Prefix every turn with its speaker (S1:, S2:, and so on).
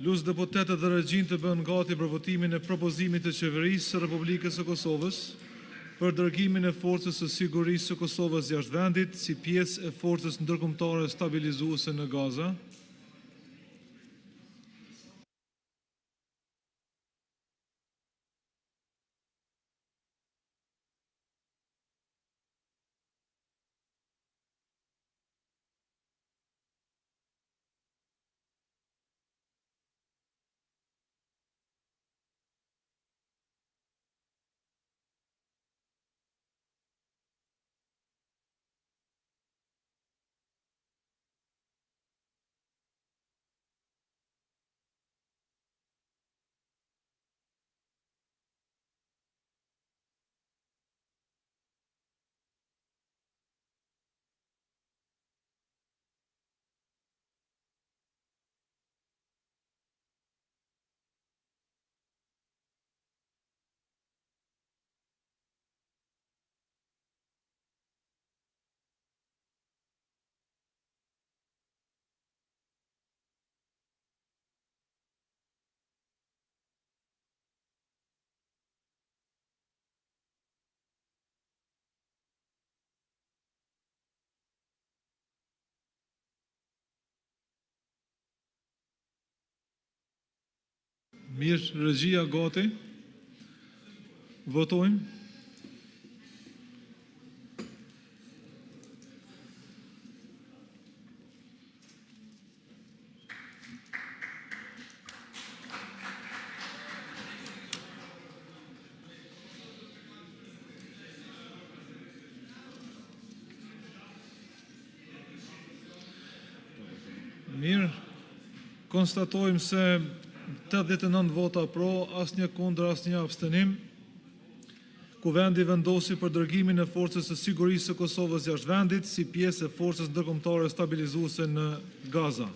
S1: Luës deputetët dhe regjin të bënë gati për votimin e propozimit të qeverisë së Republikës së Kosovës për dërgimin e forcës së sigurisë së Kosovës jashtë vendit si pjesë e forcës ndërkombëtare stabilizuese në Gaza. Mirë, regjia gati. Votojmë. Mirë, konstatojmë se 89 vota pro, asnjë kundër, asnjë abstenim. Kuvendi vendosi për dërgimin e forcës së sigurisë së Kosovës jashtë vendit si pjesë e forcës ndërkombëtare stabilizuese në Gaza.